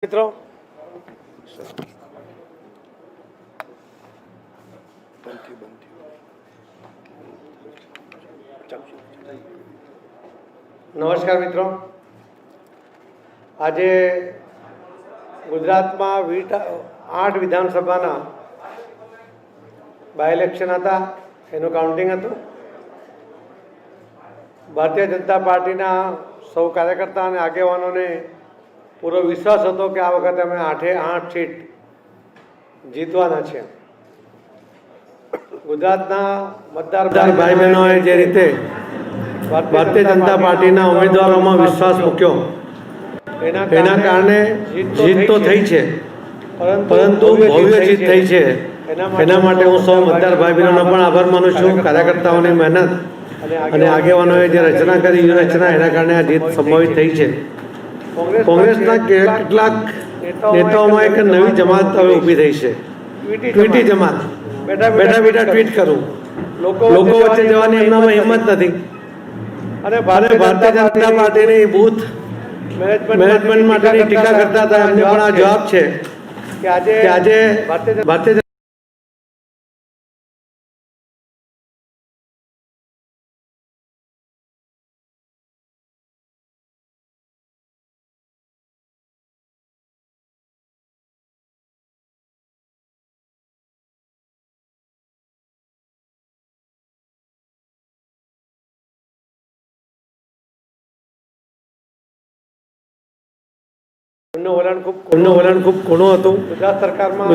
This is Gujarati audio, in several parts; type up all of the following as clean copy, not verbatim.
મિત્રો નમસ્કાર મિત્રો, આજે ગુજરાતમાં 8 વિધાનસભાના બાય ઇલેક્શન હતા, એનું કાઉન્ટિંગ હતું. ભારતીય જનતા પાર્ટીના સૌ કાર્યકર્તા અને આગેવાનોને પૂરો વિશ્વાસ હતો કે આ વખતે અમે 8 સીટ જીતવાના છે. ગુજરાતના મતદાર ભાઈ બહેનોએ જે રીતે ભારતીય જનતા પાર્ટીના ઉમેદવારોમાં વિશ્વાસ મૂક્યો એના કારણે જીત તો થઈ છે, પરંતુ ભવ્ય જીત થઈ છે. એના માટે હું સૌ મતદાર ભાઈ બહેનોનો પણ આભાર માનું છું. કાર્યકર્તાઓની મહેનત અને આગેવાનોએ જે રચના કરી વ્યૂહરચના, એના કારણે આ જીત સંભવિત થઈ છે. કોંગ્રેસના કેટલાક નેતાઓમાં એક નવી જમાત હવે ઊભી થઈ છે, ટ્વીટી જમાત. બેઠા ટ્વીટ કરું, લોકો વચ્ચે જવાની એમનામાં હિંમત નથી. અને ભારતીય જનતા પાર્ટીની બૂથ મેનેજમેન્ટ માટેની ટીકા કરતા હતા, એમને પણ આ જવાબ છે કે આજે ભારતીય એમનું વલણ ખૂબ કૂણું હતું. ગુજરાત સરકારમાં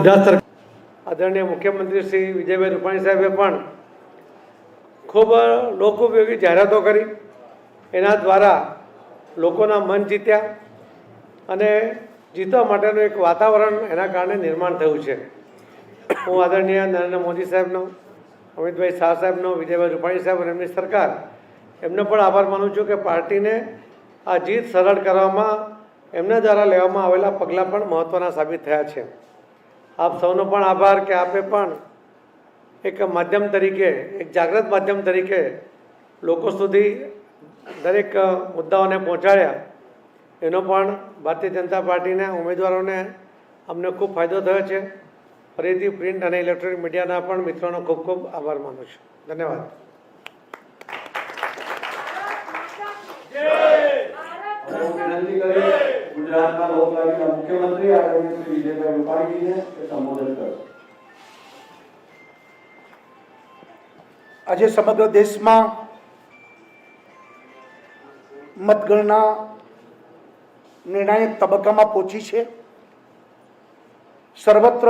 આદરણીય મુખ્યમંત્રી શ્રી વિજયભાઈ રૂપાણી સાહેબે પણ ખૂબ લોકોપયોગી જાહેરાતો કરી. એના દ્વારા લોકોના મન જીત્યા અને જીતવા માટેનું એક વાતાવરણ એના કારણે નિર્માણ થયું છે. હું આદરણીય નરેન્દ્ર મોદી સાહેબનો, અમિતભાઈ શાહ સાહેબનો, વિજયભાઈ રૂપાણી સાહેબ અને એમની સરકાર, એમનો પણ આભાર માનું છું કે પાર્ટીને આ જીત સરળ કરવામાં એમના દ્વારા લેવામાં આવેલા પગલાં પણ મહત્ત્વના સાબિત થયા છે. આપ સૌનો પણ આભાર કે આપે પણ એક માધ્યમ તરીકે, એક જાગૃત માધ્યમ તરીકે લોકો સુધી દરેક મુદ્દાઓને પહોંચાડ્યા. એનો પણ ભારતીય જનતા પાર્ટીના ઉમેદવારોને અમને ખૂબ ફાયદો થયો છે. ફરીથી પ્રિન્ટ અને ઇલેક્ટ્રોનિક મીડિયાના પણ મિત્રોનો ખૂબ ખૂબ આભાર માનું છું. ધન્યવાદ. ગુજરાતના લોકલાડીલા મુખ્યમંત્રી આદરણીય શ્રી વિજયભાઈ રૂપાણીજીને સંબોધન કરો. આજે સમગ્ર દેશમાં મતગણના નિર્ણાયક તબક્કામાં પહોંચી છે. સર્વત્ર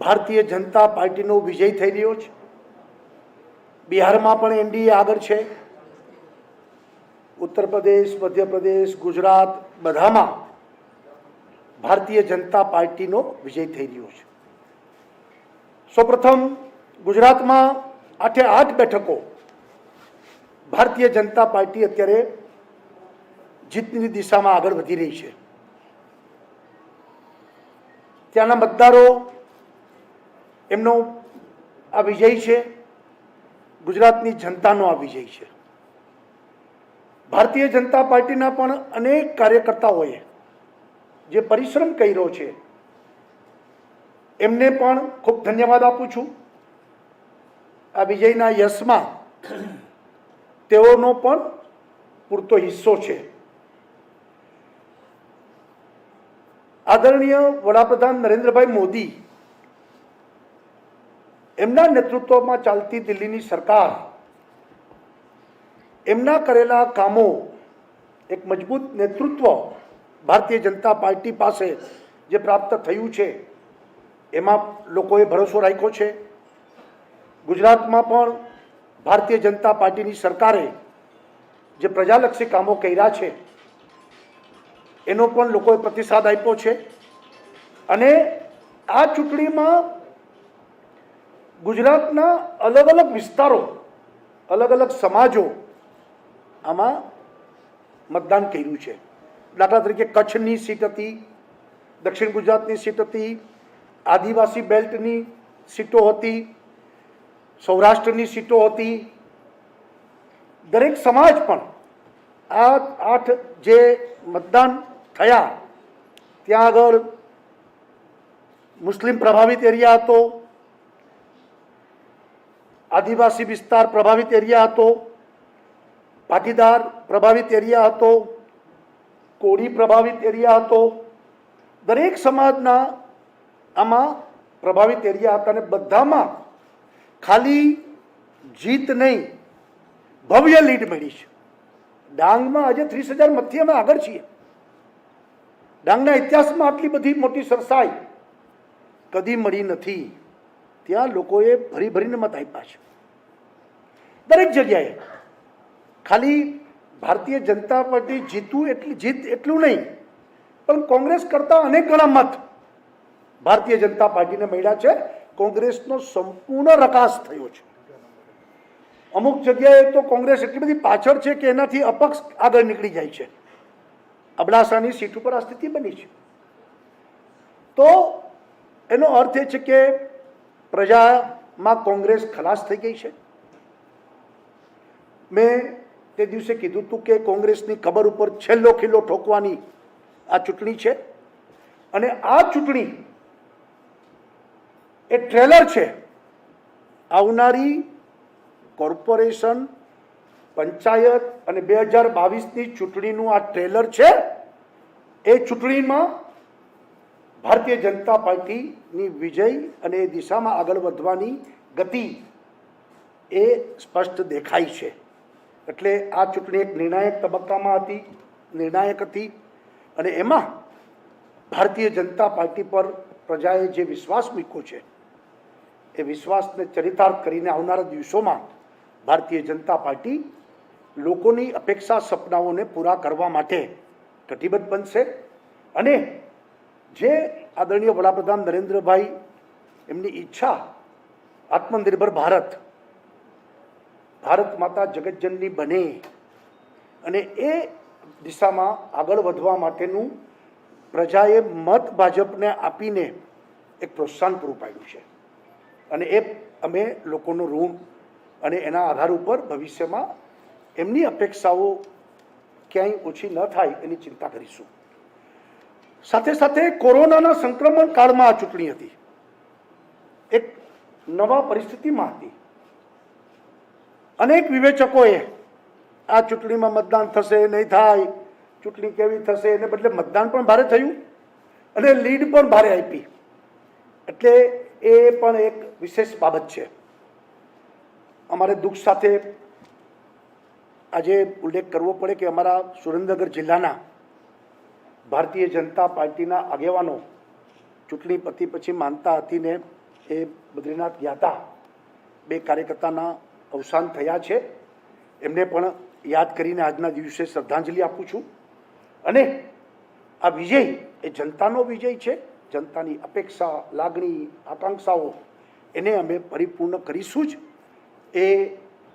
ભારતીય જનતા પાર્ટીનો વિજય થઈ રહ્યો છે. બિહારમાં પણ એનડીએ આગળ છે. ઉત્તર પ્રદેશ, મધ્યપ્રદેશ, ગુજરાત બધામાં ભારતીય જનતા પાર્ટીનો વિજય થઈ રહ્યો છે. સૌપ્રથમ ગુજરાતમાં 8 બેઠકો ભારતીય જનતા પાર્ટી અત્યારે જીતની દિશામાં આગળ વધી રહી છે. ત્યાંના મતદારો એમનો આ વિજય છે, ગુજરાતની જનતાનો આ વિજય છે. ભારતીય જનતા પાર્ટીના પણ અનેક કાર્યકર્તાઓએ જે પરિશ્રમ કર્યો છે, એમને પણ ખૂબ ધન્યવાદ આપું છું. આ વિજયના યશમાં તેઓનો પણ પૂરતો હિસ્સો છે. આદરણીય વડાપ્રધાન નરેન્દ્રભાઈ મોદી એમના નેતૃત્વમાં ચાલતી દિલ્હીની સરકાર, એમના કરેલા કામો, એક મજબૂત નેતૃત્વ ભારતીય જનતા પાર્ટી પાસે જે પ્રાપ્ત થયું છે, એમાં લોકોએ ભરોસો રાખ્યો છે. ગુજરાતમાં પણ ભારતીય જનતા પાર્ટીની સરકારે જે પ્રજાલક્ષી કામો કર્યા છે, એનો પણ લોકોએ પ્રતિસાદ આપ્યો છે. અને આ ચૂંટણીમાં ગુજરાતના અલગ અલગ વિસ્તારો, અલગ અલગ સમાજો આમાં મતદાન કર્યું છે. દાખલા તરીકે કચ્છની સીટ હતી, દક્ષિણ ગુજરાતની સીટ હતી, આદિવાસી બેલ્ટની સીટો હતી, સૌરાષ્ટ્રની સીટો હતી. દરેક સમાજ પણ આ 8 જે મતદાન થયા ત્યાં આગળ મુસ્લિમ પ્રભાવિત એરિયા હતો, આદિવાસી વિસ્તાર પ્રભાવિત એરિયા હતો, પાટીદાર પ્રભાવિત એરિયા હતો, કોળી પ્રભાવિત એરિયા હતો. દરેક સમાજના આમાં પ્રભાવિત એરિયા હતા અને બધામાં ખાલી જીત નહીં, ભવ્ય લીડ મળી છે. ડાંગમાં આજે 30,000 મતથી અમે આગળ છીએ. ડાંગના ઇતિહાસમાં આટલી બધી મોટી સરસાઈ કદી મળી નથી. ત્યાં લોકોએ ભરી ભરીને મત આપ્યા છે દરેક જગ્યાએ. ખાલી ભારતીય જનતા પાર્ટી જીત એટલું નહીં, પણ કોંગ્રેસ કરતાં અનેક ગણા મત ભારતીય જનતા પાર્ટીને મળ્યા છે. કોંગ્રેસનો સંપૂર્ણ રકાસ થયો છે. અમુક જગ્યાએ તો કોંગ્રેસ એટલી બધી પાછળ છે કે એનાથી અપક્ષ આગળ નીકળી જાય છે. અબડાસાની સીટ ઉપર આ સ્થિતિ બની છે. તો એનો અર્થ એ છે કે પ્રજામાં કોંગ્રેસ ખલાસ થઈ ગઈ છે. મેં તે દિવસે કીધું હતું કે કોંગ્રેસની કબર ઉપર છેલ્લો ખીલ્લો ઠોકવાની આ ચૂંટણી છે. અને આ ચૂંટણી એ ટ્રેલર છે. આવનારી કોર્પોરેશન, પંચાયત અને 2022ની ચૂંટણીનું આ ટ્રેલર છે. એ ચૂંટણીમાં ભારતીય જનતા પાર્ટીની વિજય અને એ દિશામાં આગળ વધવાની ગતિ એ સ્પષ્ટ દેખાય છે. એટલે આ ચૂંટણી એક નિર્ણાયક તબક્કામાં હતી, નિર્ણાયક હતી. અને એમાં ભારતીય જનતા પાર્ટી પર પ્રજાએ જે વિશ્વાસ મૂક્યો છે એ વિશ્વાસને ચરિતાર્થ કરીને આવનારા દિવસોમાં ભારતીય જનતા પાર્ટી લોકોની અપેક્ષા, સપનાઓને પૂરા કરવા માટે કટિબદ્ધ બનશે. અને જે આદરણીય વડાપ્રધાન નરેન્દ્રભાઈ એમની ઈચ્છા આત્મનિર્ભર ભારત, ભારત માતા જગતજનની બને અને એ દિશામાં આગળ વધવા માટેનું પ્રજાએ મત ભાજપને આપીને એક પ્રોત્સાહન પૂરું પાડ્યું છે. અને એ અમે લોકોનો ઋણ અને એના આધાર ઉપર ભવિષ્યમાં એમની અપેક્ષાઓ ક્યાંય ઓછી ન થાય એની ચિંતા કરીશું. સાથે સાથે કોરોનાના સંક્રમણ કાળમાં આ ચૂંટણી હતી, એક નવા પરિસ્થિતિમાં હતી. અનેક વિવેચકોએ આ ચૂંટણીમાં મતદાન થશે નહીં થાય, ચૂંટણી કેવી થશે, એને બદલે મતદાન પણ ભારે થયું અને લીડ પણ ભારે આપી. એટલે એ પણ એક વિશેષ બાબત છે. અમારે દુઃખ સાથે આજે ઉલ્લેખ કરવો પડે કે અમારા સુરેન્દ્રનગર જિલ્લાના ભારતીય જનતા પાર્ટીના આગેવાનો ચૂંટણી પતી પછી માનતા હતીને એ બદ્રીનાથ ગયા હતા. 2 કાર્યકર્તાના અવસાન થયા છે. એમને પણ યાદ કરીને આજના દિવસે શ્રદ્ધાંજલિ આપું છું. અને આ વિજય એ જનતાનો વિજય છે. જનતાની અપેક્ષા, લાગણી, આકાંક્ષાઓ એને અમે પરિપૂર્ણ કરીશું જ, એ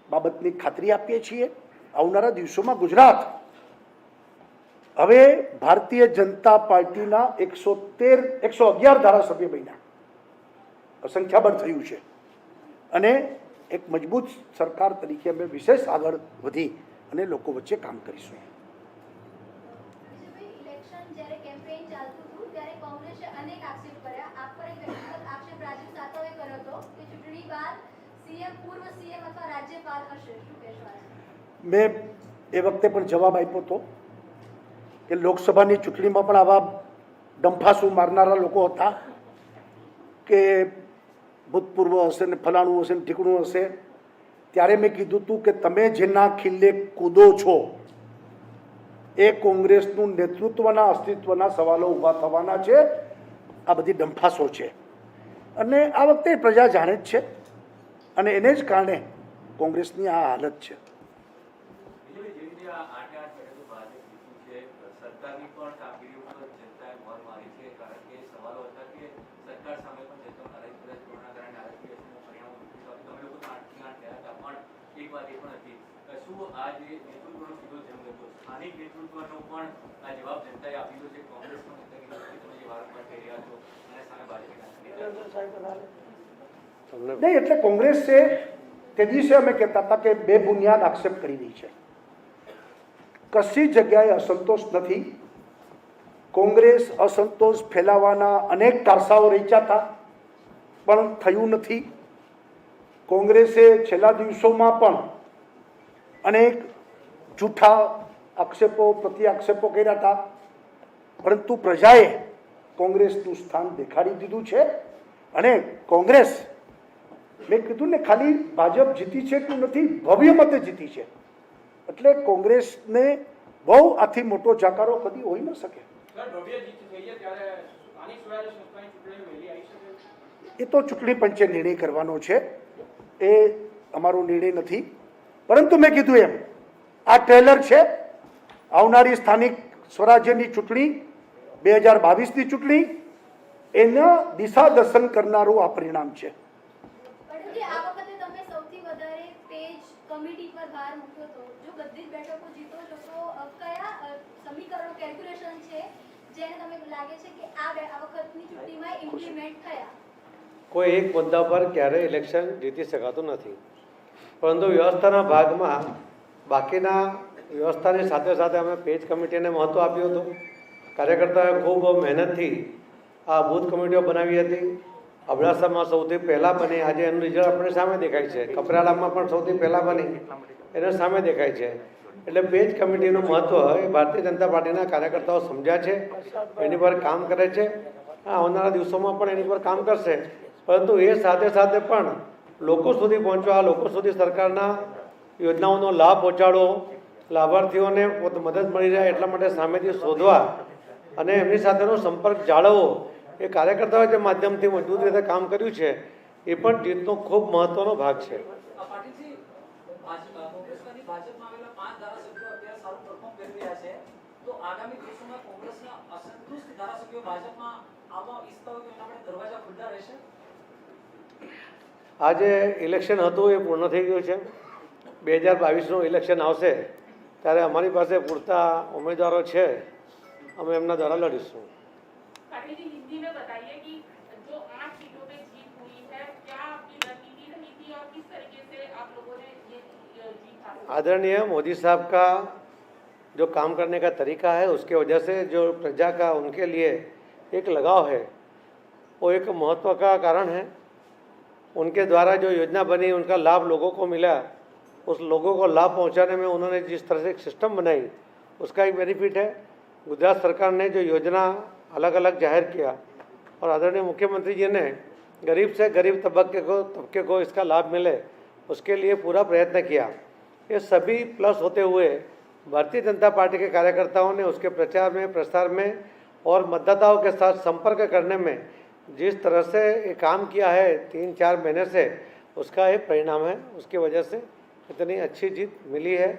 બાબતની ખાતરી આપીએ છીએ. આવનારા દિવસોમાં ગુજરાત હવે ભારતીય જનતા પાર્ટીના 111 ધારાસભ્ય બન્યા, સંખ્યાબળ થયું છે. અને એક મજબૂત સરકાર તરીકે અમે વિશેષ આગળ વધી અને લોકો વચ્ચે કામ કરીશું. મેં એ વખતે પણ જવાબ આપ્યો હતો કે લોકસભાની ચૂંટણીમાં પણ આવા ડંફાસુ મારનારા લોકો હતા કે ભૂતપૂર્વ હશે ને ફલાણું હશે ને ઠીકણું હશે. ત્યારે મેં કીધું હતું કે તમે જેના ખીલે કૂદો છો એ કોંગ્રેસનું નેતૃત્વના અસ્તિત્વના સવાલો ઊભા થવાના છે. આ બધી ડંફાસો છે અને આ વખતે પ્રજા જાણે જ છે અને એને જ કારણે કોંગ્રેસની આ હાલત છે. નહીં, એટલે કોંગ્રેસે તે દિવસે અમે કહેતા હતા કે બેબુનિયાદ આક્ષેપ કરી રહી છે. કશી જગ્યાએ અસંતોષ નથી. કોંગ્રેસ અસંતોષ ફેલાવવાના અનેક કારસાઓ રચ્યા હતા, પણ થયું નથી. કોંગ્રેસે છેલ્લા દિવસોમાં પણ અનેક જૂઠા આક્ષેપો પ્રતિ આક્ષેપો કર્યા હતા, પરંતુ પ્રજાએ કોંગ્રેસનું સ્થાન દેખાડી દીધું છે. અને કોંગ્રેસ, મેં કીધું ને, ખાલી ભાજપ જીતી છે કે નથી, ભવ્ય મતે જીતી છે. એટલે કોંગ્રેસને બહુ આથી મોટો જાકારો કદી હોઈ ન શકે. એ તો ચૂંટણી પંચે નિર્ણય કરવાનો છે, એ અમારો નિર્ણય નથી. પરંતુ મેં કીધું એમ, આ ટ્રેલર છે. આવનારી સ્થાનિક સ્વરાજ્યની ચૂંટણી 2022ની ચૂંટણી, એના દિશા દર્શન કરનારું આ પરિણામ છે. આ વખતે તમે સૌથી વધારે પેજ કમિટી પર ભાર મૂક્યો હતો. જો બધી જ બેઠકો જીતો છો તો કયા સમીકરણો કેલ્ક્યુલેશન છે જેને તમે લાગે છે કે આ વખતની ચૂંટણીમાં ઇમ્પ્લિમેન્ટ થયા? કોઈ એક મુદ્દા પર ક્યારેય ઇલેક્શન જીતી શકાતું નથી, પરંતુ વ્યવસ્થાના ભાગમાં બાકીના વ્યવસ્થાની સાથે સાથે અમે પેજ કમિટીને મહત્ત્વ આપ્યું હતું. કાર્યકર્તાઓએ ખૂબ મહેનતથી આ બૂથ કમિટીઓ બનાવી હતી. અબડાસામાં સૌથી પહેલાં બની, આજે એનું રિઝલ્ટ આપણી સામે દેખાય છે. કપરાડામાં પણ સૌથી પહેલાં બની, એના સામે દેખાય છે. એટલે પેજ કમિટીનું મહત્ત્વ એ ભારતીય જનતા પાર્ટીના કાર્યકર્તાઓ સમજ્યા છે, એની પર કામ કરે છે. આવનારા દિવસોમાં પણ એની પર કામ કરશે. પરંતુ એ સાથે સાથે પણ લોકો સુધી પહોંચવા, લોકો સુધી સરકારના યોજનાઓનો લાભ પહોંચાડવો, લાભાર્થીઓને મદદ મળી જાય એટલા માટે સામેથી શોધવા અને એમની સાથેનો સંપર્ક જાળવવો, એ કાર્યકર્તાઓએ જે માધ્યમથી મજબૂત રીતે કામ કર્યું છે, એ પણ જીતનો ખૂબ મહત્વનો ભાગ છે. આજે ઇલેક્શન હતું એ પૂર્ણ થઈ ગયું છે. 2022નું ઇલેક્શન આવશે ત્યારે અમારી પાસે પૂરતા ઉમેદવારો છે, અમે એમના દ્વારા લડીશું. पाटिल जी, हिंदी में बताइए कि जो 8 सीटों पे जीत हुई है, क्या आपकी रणनीति रही थी और किस तरीके से आप लोगों ने ये जीत हासिल? आदरणीय मोदी साहब का जो काम करने का तरीका है, उसके वजह से जो प्रजा का उनके लिए एक लगाव है, वो एक महत्व का कारण है. उनके द्वारा जो योजना बनी, उनका लाभ लोगों को मिला, उस लोगों को लाभ पहुंचाने में उन्होंने जिस तरह से एक सिस्टम बनाई, उसका एक बेनिफिट है. गुजरात सरकार ने जो योजना अलग अलग जाहिर किया और आदरणीय मुख्यमंत्री जी ने गरीब से गरीब तबके को इसका लाभ मिले, उसके लिए पूरा प्रयत्न किया. ये सभी प्लस होते हुए भारतीय जनता पार्टी के कार्यकर्ताओं ने उसके प्रचार में, प्रसार में और मतदाताओं के साथ संपर्क करने में जिस तरह से ये काम किया है 3-4 महीने से, उसका एक परिणाम है. उसकी वजह से इतनी अच्छी जीत मिली है.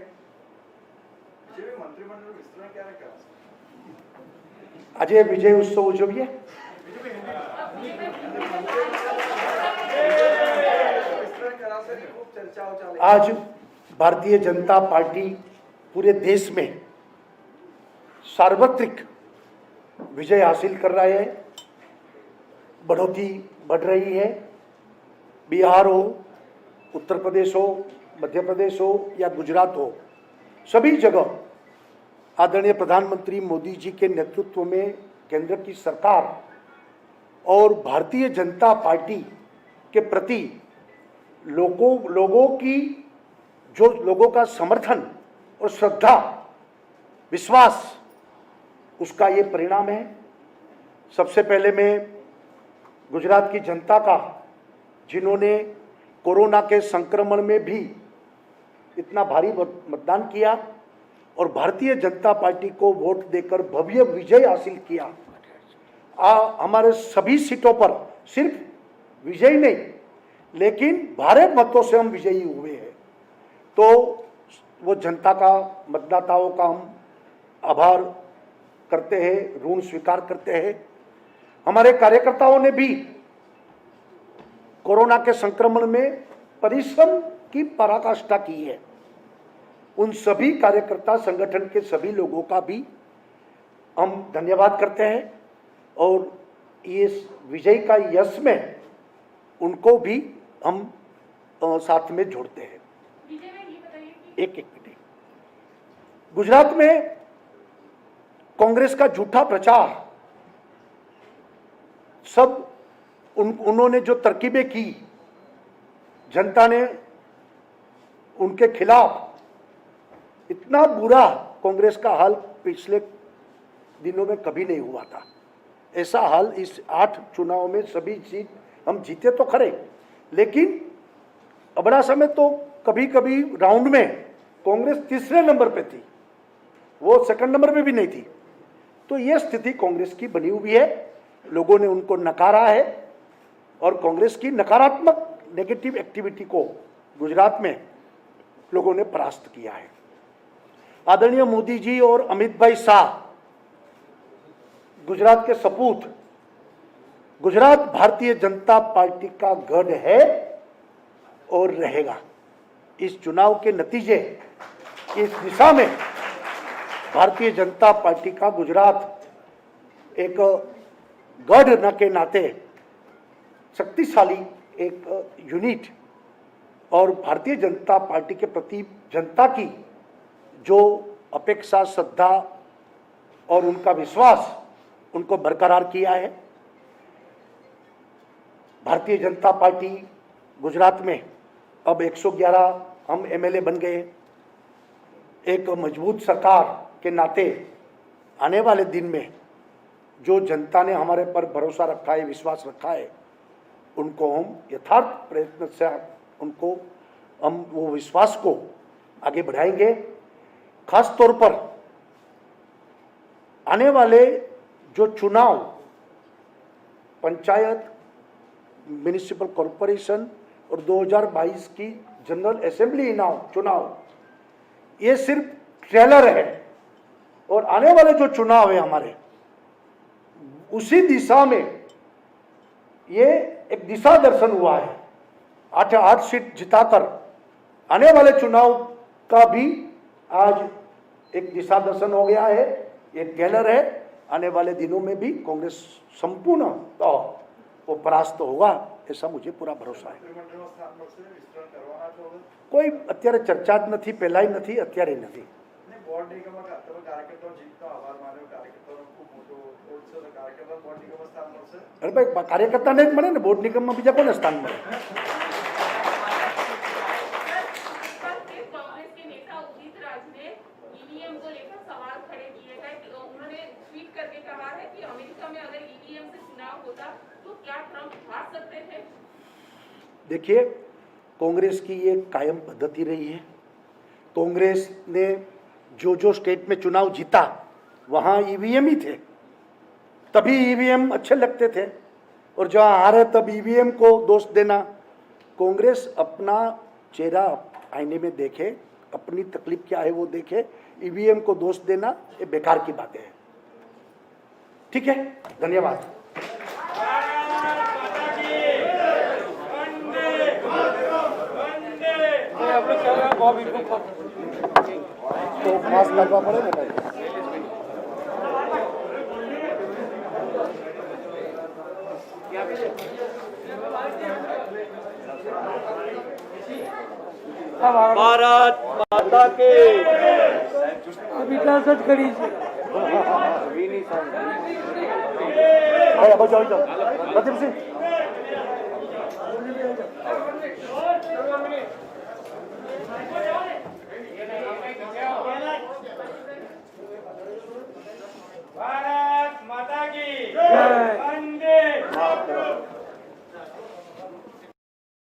આજે વિજય ઉત્સવ ઉજવીએ. आज भारतीय जनता पार्टी पूरे देश में सार्वत्रिक विजय हासिल कर रहा है. बढ़ोतरी बढ़ रही है. बिहार हो, उत्तर प्रदेश हो, मध्य प्रदेश हो या गुजरात हो, सभी जगह आदरणीय प्रधानमंत्री मोदी जी के नेतृत्व में केंद्र की सरकार और भारतीय जनता पार्टी के प्रति लोगों की जो लोगों का समर्थन और श्रद्धा, विश्वास, उसका ये परिणाम है. सबसे पहले मैं गुजरात की जनता का, जिन्होंने कोरोना के संक्रमण में भी इतना भारी मतदान किया और भारतीय जनता पार्टी को वोट देकर भव्य विजय हासिल किया. हमारे सभी सीटों पर सिर्फ विजय नहीं, लेकिन भारे मतों से हम विजयी हुए हैं. तो वो जनता का, मतदाताओं का हम आभार करते हैं, ऋण स्वीकार करते हैं. हमारे कार्यकर्ताओं ने भी कोरोना के संक्रमण में परिश्रम की पराकाष्ठा की है. उन सभी कार्यकर्ता संगठन के सभी लोगों का भी हम धन्यवाद करते हैं और ये विजय का यश में उनको भी हम साथ में जोड़ते हैं. विजय में ये बताइए कि एक मिनट. गुजरात में कांग्रेस का झूठा प्रचार, सब उन्होंने जो तरकीबें की, जनता ने उनके खिलाफ, इतना बुरा कांग्रेस का हाल पिछले दिनों में कभी नहीं हुआ था। ऐसा हाल इस 8 चुनाव में सभी सीट हम जीते तो खरे, लेकिन अबड़ा में तो कभी कभी राउंड में कांग्रेस तीसरे नंबर पे थी, वो सेकंड नंबर पे भी नहीं थी। तो ये स्थिति कांग्रेस की बनी हुई है, लोगों ने उनको नकारा है और कांग्रेस की नकारात्मक नेगेटिव एक्टिविटी को गुजरात में लोगों ने परास्त किया है। आदरणीय मोदी जी और अमित भाई शाह गुजरात के सपूत, गुजरात भारतीय जनता पार्टी का गढ़ है और रहेगा। इस चुनाव के नतीजे इस दिशा में भारतीय जनता पार्टी का गुजरात एक गढ़ न के नाते शक्तिशाली एक यूनिट और भारतीय जनता पार्टी के प्रति जनता की जो अपेक्षा, श्रद्धा और उनका विश्वास उनको बरकरार किया है। भारतीय जनता पार्टी गुजरात में अब 111 हम एमएलए बन गए। एक मजबूत सरकार के नाते आने वाले दिन में जो जनता ने हमारे पर भरोसा रखा है, विश्वास रखा है, उनको हम यथार्थ प्रयत्न से उनको हम वो विश्वास को आगे बढ़ाएंगे। खास तौर पर आने वाले जो चुनाव, पंचायत, म्युनिसिपल कॉरपोरेशन और 2022 की जनरल असेंबली चुनाव, ये सिर्फ ट्रेलर है और आने वाले जो चुनाव है हमारे, उसी दिशा में ये एक दिशा दर्शन हुआ है। 8 सीट जिताकर आने वाले चुनाव का भी आज एक दिशा दर्शन हो गया है, ये ट्रेलर है। आने वाले दिनों में भी कांग्रेस संपूर्ण तो वो परास्त होगा, ऐसा मुझे पूरा भरोसा है। કોઈ અત્યારે ચર્ચા જ નથી, પહેલાંય નથી, અત્યારે નથી। અરે ભાઈ, કાર્યકર્તાને જ મળે ને, બોર્ડ નિગમમાં બીજા કોને સ્થાન મળે? कांग्रेस के नेता उदित राज ने ईवीएम को लेकर सवाल खड़े किए हैं कि उन्होंने ट्वीट करके कहा है कि अमेरिका में अगर ईवीएम से चुनाव होता तो क्या ट्रंप हार सकते थे? देखिए, कांग्रेस की ये कायम पद्धति रही है। कांग्रेस ने जो स्टेट में चुनाव जीता वहाँ ईवीएम ही थे, तभी ईवीएम अच्छे लगते थे, और जहाँ हारे तब ईवीएम को दोष देना। कांग्रेस अपना चेहरा आईने में देखे, अपनी तकलीफ क्या है वो देखे, ईवीएम को दोष देना ये बेकार की बातें है। ठीक है, धन्यवाद। तो मास्क लगवा पड़े ना भाई। ભારત માતા કે વિકાસ જ કરી છે। ભાઈ, આ બાજુ આવી જાઓ, પ્રદીપસિંહ।